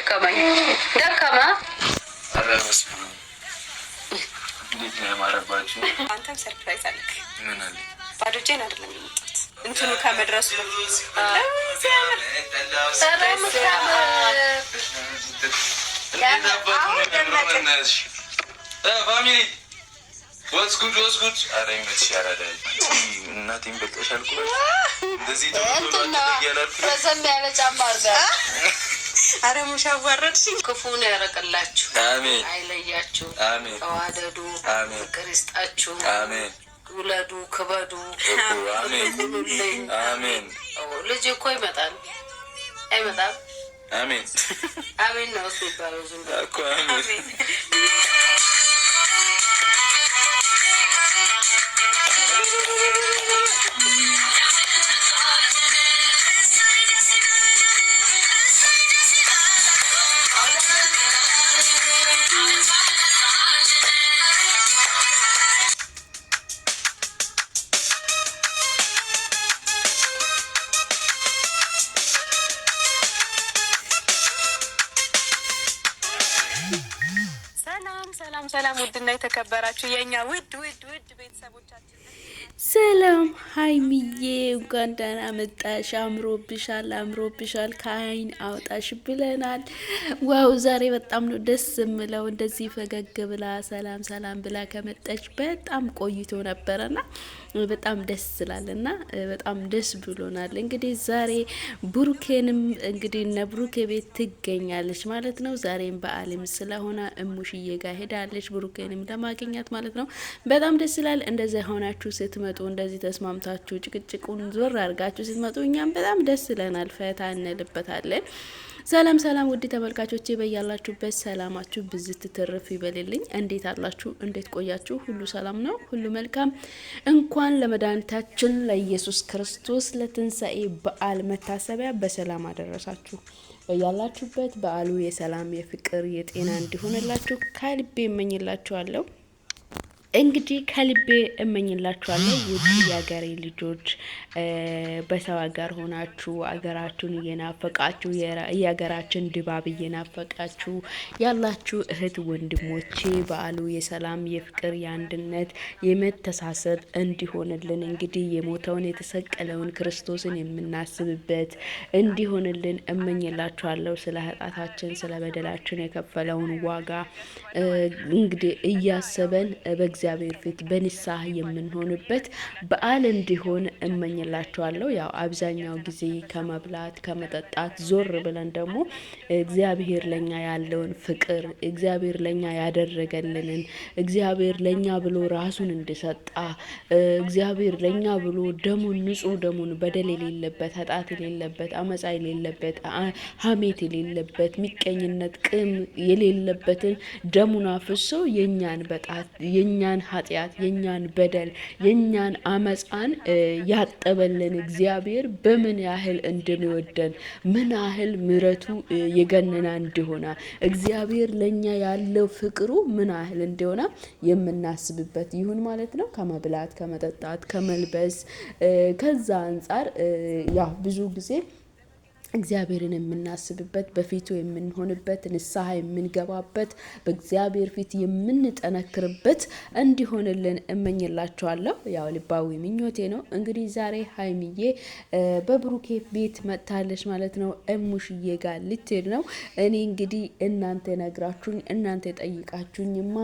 ደከመኝ ደከማ እንዴት ነው ያማረባችሁ? አንተም ሰርፕራይዝ አለክ። ምን አለ? ባዶ እጄን አይደለም የመጣሁት እንትኑ ከመድረሱ ፋሚሊ ወስ ጉድ አረ ይመች ያራዳል እናቴን በቀሻል እኮ እንደዚህ ረዘም ያለ ጫማ አድርጋ አረ ሙሻዋረድሽኝ። ክፉን ያረቅላችሁ፣ አሜን። አይለያችሁ፣ አሜን። ተዋደዱ፣ አሜን። ፍቅር ይስጣችሁ፣ አሜን። ውለዱ፣ ክበዱ፣ አሜን፣ አሜን። ልጅ እኮ ይመጣል አይመጣም? አሜን አሜን ነው እሱ ይባላል ዝም ብሎ እኮ አሜን። ሰላም ውድና የተከበራችሁ የኛ ውድ ቤተሰቦቻችን ሰላም ሀይሚዬ እንኳን ደህና መጣሽ። አምሮብሻል ከአይን አውጣሽ ብለናል። ዋው ዛሬ በጣም ነው ደስ የምለው እንደዚህ ፈገግ ብላ ሰላም ብላ ከመጣች በጣም ቆይቶ ነበረና በጣም ደስ ስላልና በጣም ደስ ብሎናል። እንግዲህ ዛሬ ብሩኬንም እንግዲህ እነ ብሩኬ ቤት ትገኛለች ማለት ነው። ዛሬም በዓልም ስለሆነ እሙሽዬ ጋር ሄዳለች ብሩኬንም ለማግኘት ማለት ነው። በጣም ደስ ይላል። እንደዚህ ሆናችሁ ስትመጡ እንደዚህ ተስማምታችሁ ጭቅጭቁን ዞር አድርጋችሁ ስትመጡ እኛም በጣም ደስ ይለናል፣ ፈታ እንልበታለን። ሰላም ውድ ተመልካቾቼ በያላችሁበት ሰላማችሁ ብዝት ትርፍ ይበልልኝ። እንዴት አላችሁ? እንዴት ቆያችሁ? ሁሉ ሰላም ነው? ሁሉ መልካም። እንኳን ለመድኃኒታችን ለኢየሱስ ክርስቶስ ለትንሣኤ በዓል መታሰቢያ በሰላም አደረሳችሁ። በያላችሁበት በዓሉ የሰላም የፍቅር የጤና እንዲሆንላችሁ ከልቤ እመኝላችኋለሁ። እንግዲህ ከልቤ እመኝላችኋለሁ ውድ የአገሬ ልጆች፣ በሰው ሀገር ሆናችሁ አገራችሁን እየናፈቃችሁ የሀገራችን ድባብ እየናፈቃችሁ ያላችሁ እህት ወንድሞቼ በዓሉ የሰላም የፍቅር የአንድነት የመተሳሰብ እንዲሆንልን እንግዲህ የሞተውን የተሰቀለውን ክርስቶስን የምናስብበት እንዲሆንልን እመኝላችኋለሁ። ስለ ኃጢአታችን ስለ በደላችን የከፈለውን ዋጋ እንግዲህ እያሰበን በእግዚአብሔር ፊት በንስሐ የምንሆንበት በዓል እንዲሆን እመኝላችኋለሁ። ያው አብዛኛው ጊዜ ከመብላት ከመጠጣት ዞር ብለን ደግሞ እግዚአብሔር ለኛ ያለውን ፍቅር እግዚአብሔር ለኛ ያደረገልንን እግዚአብሔር ለኛ ብሎ ራሱን እንደሰጣ እግዚአብሔር ለኛ ብሎ ደሙን ንጹህ ደሙን በደል የሌለበት ኃጢአት የሌለበት አመጻ የሌለበት ሐሜት የሌለበት ሚቀኝነት ቅም የሌለበትን ደሙን አፍሶ የኛን በጣት የኛን ኃጢአት የኛን በደል የኛን አመጻን ያጠበልን እግዚአብሔር በምን ያህል እንደሚወደን ምን ያህል ምሕረቱ የገነና እንደሆነ እግዚአብሔር ለኛ ያለው ፍቅሩ ምን ያህል እንደሆነ የምናስብበት ይሁን ማለት ነው። ከመብላት ከመጠጣት ከመልበስ ከዛ አንፃር ያው ብዙ ጊዜ እግዚአብሔርን የምናስብበት በፊቱ የምንሆንበት ንስሐ የምንገባበት በእግዚአብሔር ፊት የምንጠነክርበት እንዲሆንልን እመኝላችኋለሁ። ያው ልባዊ ምኞቴ ነው። እንግዲህ ዛሬ ሀይሚዬ በብሩኬ ቤት መጥታለች ማለት ነው። እሙሽዬ ጋር ልትሄድ ነው። እኔ እንግዲህ እናንተ ነግራችሁኝ እናንተ ጠይቃችሁኝማ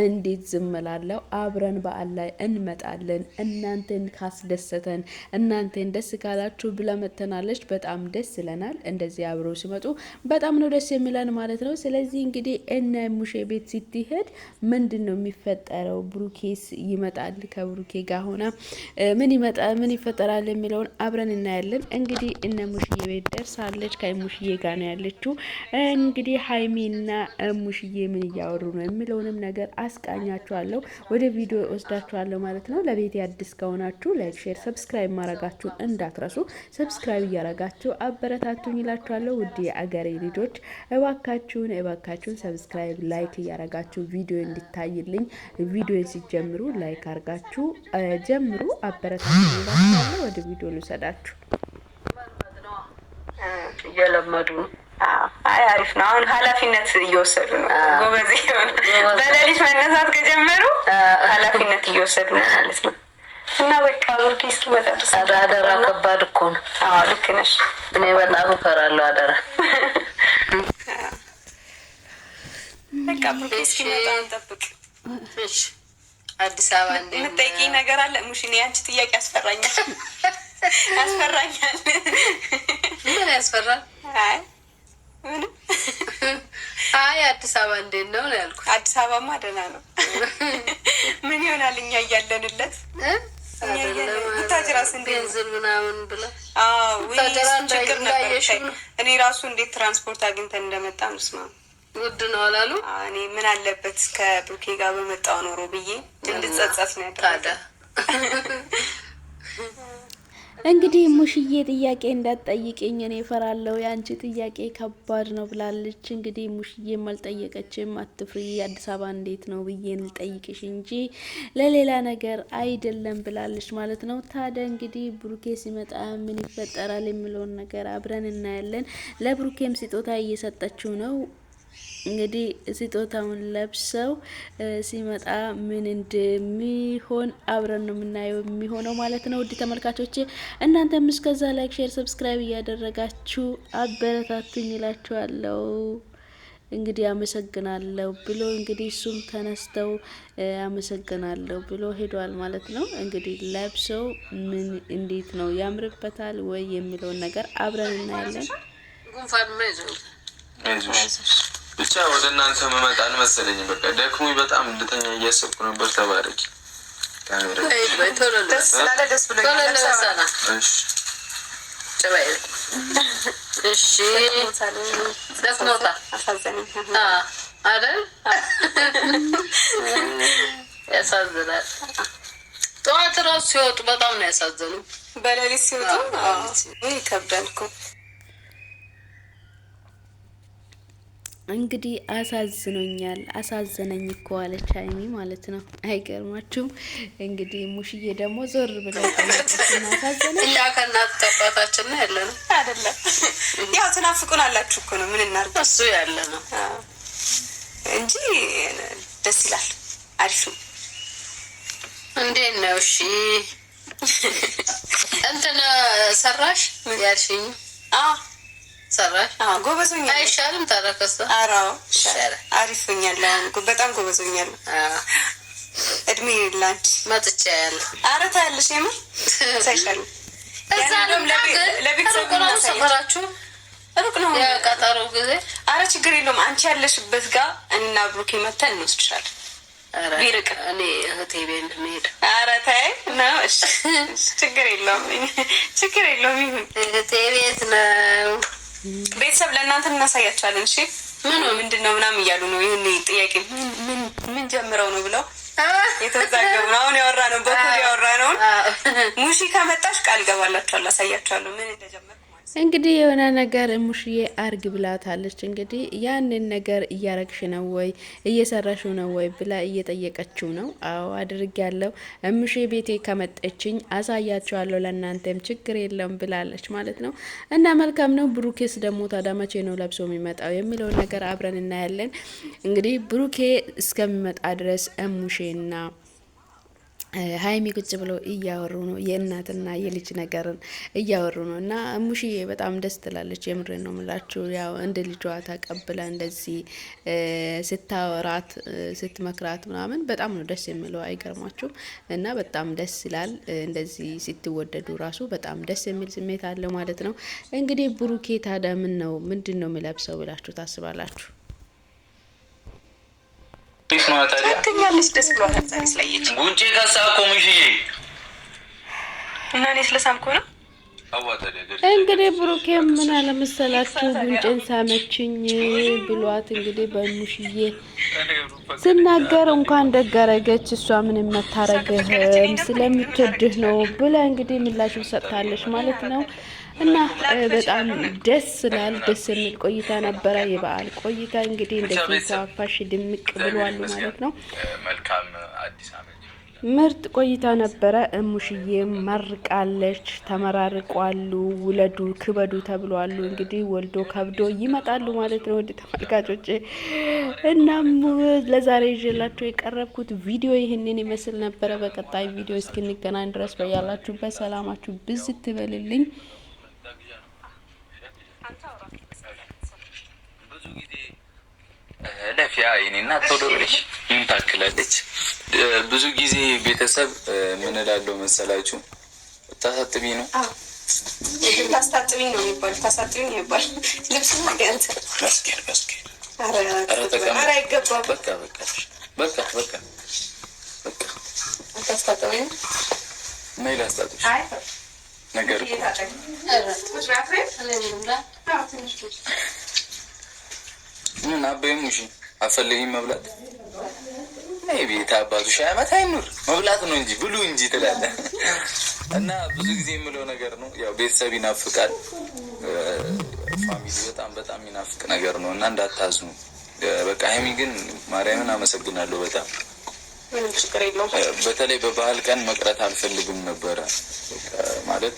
እንዴት ዝም እላለሁ? አብረን በዓል ላይ እንመጣለን። እናንተን ካስደሰተን እናንተን ደስ ካላችሁ ብላ መጥተናለች። በጣም ደስ ይላል። እንደዚህ አብረው ሲመጡ በጣም ነው ደስ የሚለን ማለት ነው። ስለዚህ እንግዲህ እነ ሙሼ ቤት ስትሄድ ምንድነው የሚፈጠረው? ብሩኬስ ይመጣል? ከብሩኬ ጋር ሆና ምን ይፈጠራል የሚለውን አብረን እናያለን። እንግዲህ እነ ሙሽዬ ቤት ደርሳለች። ከሙሽዬ ጋር ነው ያለችው። እንግዲህ ሀይሚና ሙሽዬ ምን እያወሩ ነው የሚለውንም ነገር አስቃኛችኋለሁ። ወደ ቪዲዮ ወስዳችኋለሁ ማለት ነው። ለቤት አዲስ ከሆናችሁ ላይክ፣ ሼር፣ ሰብስክራይብ ማድረጋችሁን እንዳትረሱ። ሰብስክራይብ እያረጋችሁ አበረታቱኝ እላችኋለሁ። ውድ የአገሬ ልጆች እባካችሁን ሰብስክራይብ ላይክ እያረጋችሁ ቪዲዮ እንዲታይልኝ ቪዲዮን ሲጀምሩ ላይክ አርጋችሁ ጀምሩ። አበረታቱኝ እላችኋለሁ። ወደ ቪዲዮ ልውሰዳችሁ። እየለመዱ ነው አይ አሪፍ ነው። አሁን ኃላፊነት እየወሰዱ ነው። ጎበዝ ይሆን በሌሊት መነሳት ከጀመሩ ኃላፊነት እየወሰዱ ነው ማለት ነው። እና በቃ ብሩኬ እስኪመጣ ድረስ አደራ ከባድ እኮ ነው። አዎ ልክ ነሽ። እኔ በጣም እፈራለሁ አደራ። በቃ ብሩኬ እስኪመጣ እንጠብቅ። እሺ አዲስ አበባ እንደ የምትጠይቂኝ ነገር አለ ሙሽኔ? አንቺ ጥያቄ ያስፈራኛል። ያስፈራኛል። ምን ያስፈራል? አይ አዲስ አበባ እንዴት ነው ያልኩት። አዲስ አበባማ ደህና ነው። ምን ይሆናል እኛ እያለንለት ታጅራስ ቤንዝል ምናምን ብለ ችግር ነበር። እኔ ራሱ እንዴት ትራንስፖርት አግኝተን እንደመጣ ምስማ ውድ ነው አላሉ። እኔ ምን አለበት ከብሩኬ ጋር በመጣው ኖሮ ብዬ እንድጸጸት ነው ያደረገው። እንግዲህ ሙሽዬ ጥያቄ እንዳትጠይቅኝ እኔ እፈራለሁ፣ የአንቺ ጥያቄ ከባድ ነው ብላለች። እንግዲህ ሙሽዬም አልጠየቀችም። አትፍሪ አዲስ አበባ እንዴት ነው ብዬ ልጠይቅሽ እንጂ ለሌላ ነገር አይደለም ብላለች ማለት ነው። ታዲያ እንግዲህ ብሩኬ ሲመጣ ምን ይፈጠራል የሚለውን ነገር አብረን እናያለን። ለብሩኬም ስጦታ እየሰጠችው ነው። እንግዲህ ስጦታውን ለብሰው ሲመጣ ምን እንደሚሆን አብረን ነው የምናየው የሚሆነው ማለት ነው። ውድ ተመልካቾቼ እናንተም እስከዛ ላይክ፣ ሼር፣ ሰብስክራይብ እያደረጋችሁ አበረታቱኝ እላችኋለሁ። እንግዲህ አመሰግናለሁ ብሎ እንግዲህ እሱም ተነስተው አመሰግናለሁ ብሎ ሄዷል ማለት ነው። እንግዲህ ለብሰው ምን እንዴት ነው ያምርበታል ወይ የሚለውን ነገር አብረን እናያለን። ብቻ ወደ እናንተ መመጣን መሰለኝ። በቃ ደክሞኝ በጣም እንድተኛ እያሰብኩ ነበር። ተባረኪ ካሜራ ደስ ብሎኛል። እሺ ደስሞታ አሳዘነኝ አይደል? ያሳዝናል። ጠዋት እራሱ ሲወጡ በጣም ነው ያሳዘኑ። በሌሊት ሲወጡ ይከብዳል እኮ። እንግዲህ አሳዝኖኛል፣ አሳዘነኝ እኮ አለች ሀይሚ ማለት ነው። አይገርማችሁም? እንግዲህ ሙሽዬ ደግሞ ዞር ብለው አሳዘነኝ። እኛ ከእናት ከአባታችን ነው ያለ ነው አይደለም? ያው ትናፍቁን አላችሁ እኮ ነው። ምን እናድርግ? እሱ ያለ ነው እንጂ ደስ ይላል። አሪፍ ነው። እንዴት ነው? እሺ እንትን ሰራሽ ያልሽኝ? ሰራሽ? ጎበዞኛ አይሻልም? ተረከሰ አራው አሪፍኛለሁ። በጣም ጎበዞኛለሁ። እድሜ ላንቺ መጥቻ ያለ አረታ ያለሽ የምር ሳይሻል እዛ ለቤተሰብ ነው ሰፈራችሁ ሩቅ ነው የቀጠሮ ጊዜ። አረ ችግር የለውም። አንቺ ያለሽበት ጋር እና ብሩኬ መተን እንወስድሻለን። ቢርቅ እኔ እህቴ ቤት እንሄድ። አረ ተይ ነው። እሺ ችግር የለውም፣ ችግር የለውም። ይሁን እህቴ ቤት ነው። ቤተሰብ ለእናንተ እናሳያቸዋለን። እሺ ምንድን ነው ምናምን እያሉ ነው። ይሁን ጥያቄ ምን ጀምረው ነው ብለው የተዛገቡ ነው። አሁን ያወራ ነው በኩል ያወራ ነው። ሙሺ ከመጣሽ ቃል ገባላችኋለሁ፣ አሳያችኋለሁ ምን እንደጀመረ። እንግዲህ የሆነ ነገር ሙሽዬ አርግ ብላታለች። እንግዲህ ያንን ነገር እያረግሽ ነው ወይ እየሰራሽ ነው ወይ ብላ እየጠየቀችው ነው። አዎ አድርግ ያለው ሙሽ ቤቴ ከመጠችኝ አሳያቸዋለሁ ለእናንተም ችግር የለም ብላለች ማለት ነው። እና መልካም ነው። ብሩኬስ ደግሞ ታዲያ መቼ ነው ለብሶ የሚመጣው የሚለውን ነገር አብረን እናያለን። እንግዲህ ብሩኬ እስከሚመጣ ድረስ ሙሽና ሀይሚ ቁጭ ብለው እያወሩ ነው። የእናትና የልጅ ነገርን እያወሩ ነው። እና ሙሽዬ በጣም ደስ ትላለች። የምሬን ነው የምላችሁ። ያው እንደ ልጇ ተቀብላ እንደዚህ ስታወራት ስትመክራት ምናምን በጣም ነው ደስ የሚለው። አይገርማችሁም? እና በጣም ደስ ይላል። እንደዚህ ስትወደዱ ራሱ በጣም ደስ የሚል ስሜት አለው ማለት ነው። እንግዲህ ብሩኬ ታዲያ ምንድን ነው የሚለብሰው ብላችሁ ታስባላችሁ? ትኛለች ደስ ብሏታል። ዛሬ ስላየች ጉንጬ ከሳ እኮ ሙሽዬ እና እኔ ስለሳምኩ ነው። እንግዲህ ብሩኬ ምን አለመሰላችሁ ጉንጬን ሳመችኝ ብሏት እንግዲህ በሙሽዬ ስናገር እንኳን ደጋረገች እሷ ምንም መታረግህም ስለምትወድህ ነው ብላ እንግዲህ ምላሽ ሰጥታለች ማለት ነው። እና በጣም ደስ ይላል። ደስ የሚል ቆይታ ነበረ። የበዓል ቆይታ እንግዲህ እንደዚህ ፋፋሽ ድምቅ ብሏል ማለት ነው። መልካም አዲስ አመት ምርጥ ቆይታ ነበረ። እሙሽዬ መርቃለች። ተመራርቋሉ፣ ውለዱ ክበዱ ተብሏሉ። እንግዲህ ወልዶ ከብዶ ይመጣሉ ማለት ነው። ወደ ተመልካቾች እናም ለዛሬ ይዤላችሁ የቀረብኩት ቪዲዮ ይህንን ይመስል ነበረ። በቀጣይ ቪዲዮ እስክንገናኝ ድረስ በያላችሁበት ሰላማችሁ ብዝት ትበልልኝ። ለፊያ የኔና ቶሎ ብለሽ ምን ታክላለች። ብዙ ጊዜ ቤተሰብ ምን እላለሁ መሰላችሁ? ታሳጥቢ ነው ታሳጥቢ ነው የሚባል ታሳጥቢ ነው የሚባል ልብስ ማገንተ መስከር አረ አይገባም። በቃ ታሳጥቢ ነው ላስታጥብሽ ነገር ምን አበይም እሺ አፈልጊም መብላት ቤት አባቱ ሺህ ዓመት አይኑር መብላት ነው እንጂ ብሉ እንጂ ትላለህ። እና ብዙ ጊዜ የምለው ነገር ነው። ያው ቤተሰብ ይናፍቃል፣ ፋሚሊ በጣም ይናፍቅ ነገር ነው እና እንዳታዝኑ። በቃ ሀይሚ ግን ማርያምን አመሰግናለሁ በጣም በተለይ በባህል ቀን መቅረት አልፈልግም ነበረ ማለት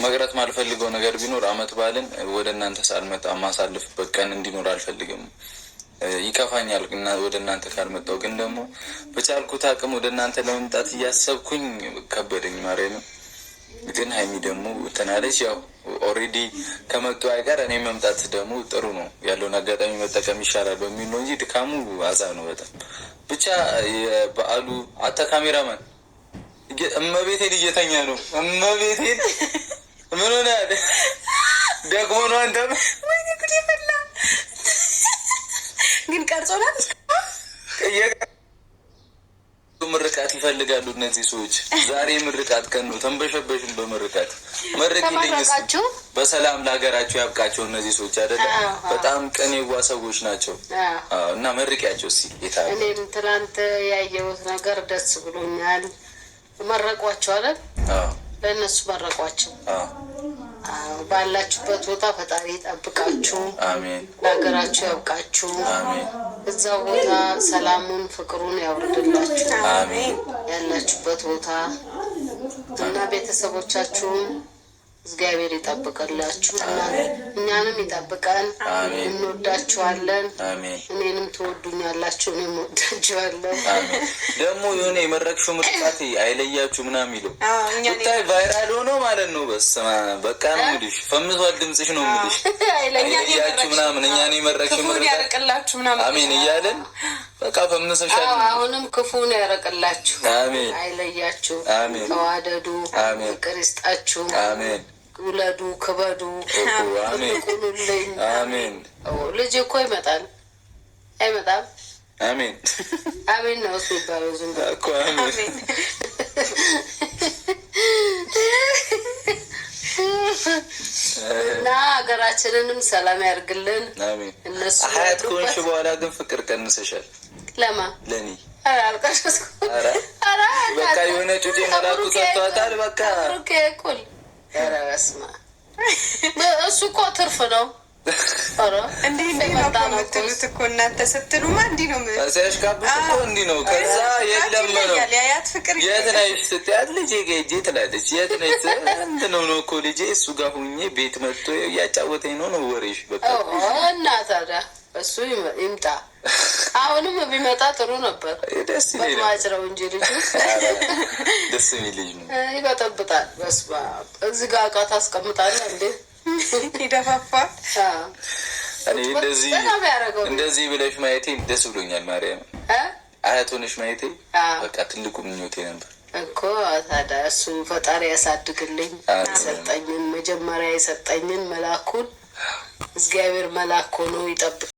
መቅረት ማልፈልገው ነገር ቢኖር አመት በዓልን ወደ እናንተ ሳልመጣ ማሳልፍበት ቀን እንዲኖር አልፈልግም። ይከፋኛል እና ወደ እናንተ ካልመጣው ግን ደግሞ በቻልኩት አቅም ወደ እናንተ ለመምጣት እያሰብኩኝ ከበደኝ ማርያምን። ግን ሀይሚ ደግሞ ተናለች። ያው ኦልሬዲ ከመጡ አይቀር እኔ መምጣት ደግሞ ጥሩ ነው ያለውን አጋጣሚ መጠቀም ይሻላል በሚል ነው እንጂ ድካሙ አዛ ነው በጣም ብቻ። የበዓሉ አታ ካሜራማን እመቤቴን እየተኛ ነው። እመቤቴን ምን ሆነ ያለ ደግሞ ነው አንተ ወይኔ ጉድ ይፈላ ግን ቀርጾናል። ምርቃት ይፈልጋሉ እነዚህ ሰዎች። ዛሬ ምርቃት ቀን ነው። ተንበሸበሽም በምርቃት መርቂልኝ በሰላም ለሀገራቸው ያብቃቸው እነዚህ ሰዎች አይደለም። በጣም ቅን የዋ ሰዎች ናቸው እና መርቂያቸው እስኪ ጌታ። እኔም ትናንት ያየሁት ነገር ደስ ብሎኛል። መረቋቸው አይደል? ለእነሱ መረቋቸው። ባላችሁበት ቦታ ፈጣሪ ይጠብቃችሁ፣ ለሀገራችሁ ያብቃችሁ፣ እዛው ቦታ ሰላሙን ፍቅሩን ያውርድላችሁ ያላችሁበት ቦታ እና ቤተሰቦቻችሁን እግዚአብሔር ይጠብቅላችሁ እና እኛንም ይጠብቀን። እንወዳችኋለን። እኔንም ትወዱኛላችሁ፣ እኔም ወዳችኋለሁ። ደግሞ የሆነ የመረቅሽው ምርቃት አይለያችሁ ምናምን የሚለው ብታይ ቫይራል ሆኖ ማለት ነው። በስመ አብ በቃ ነው የምልሽ፣ ፈምሷል ድምፅሽ ነው የምልሽ። አይለያችሁ ምናምን እኛን የመረቅሽው ምርቃት ያርቅላችሁ ምናምን አሜን እያለን በቃ ፈምሰሻል። አሁንም ክፉን ያርቅላችሁ፣ አሜን። አይለያችሁ፣ አሜን። ተዋደዱ፣ አሜን። ፍቅር ይስጣችሁ፣ አሜን። ውለዱ ክበዱ፣ ቁሉልኝ፣ አሜን። ልጅ እኮ ይመጣል አይመጣም? አሜን አሜን ነው እሱ ይባለው ዝም ብሎ እኮ አሜን። እና ሀገራችንንም ሰላም ያርግልን። አሜን። እነሱ ሀያት ከሆንሽ በኋላ ግን ፍቅር ቀንሰሻል። ለማ ለኔ አልቀረስኩ። በቃ የሆነ ጩጬ መላኩ ሰጥቷታል። በቃ ቁል ረስማ እሱ እኮ ትርፍ ነው። እንዲህ ነው የምትሉት እኮ እናንተ ስትሉማ እንዲህ ነው ሲያሽቃብጥ እኮ እንዲህ ነው። ከዛ የለም ነው ያያት ፍቅር የት ነሽ ስትያት ልጄ ጌጄ ትላለች። የት ነሽ እንትን ነው እኮ ልጄ እሱ ጋር ሁኜ ቤት መጥቶ እያጫወተኝ ነው ወሬሽ። በቃ እና ታዲያ እሱ ይምጣ። አሁንም ቢመጣ ጥሩ ነበር። ደስ ይላል። ማጭረው እንጂ ልጁ ደስ የሚል ልጅ ነው። ይበጠብጣል። በስመ አብ እዚህ ጋር እቃ ታስቀምጣለህ እንዴ? ይደፋፋል። እኔ እንደዚህ ብለሽ ማየቴ ደስ ብሎኛል። ማርያም አያት ሆነሽ ማየቴ በቃ ትልቁ ምኞቴ ነበር እኮ። ታዲያ እሱ ፈጣሪ ያሳድግልኝ። የሰጠኝን መጀመሪያ የሰጠኝን መላኩን እግዚአብሔር መላክ ሆኖ ይጠብቅ።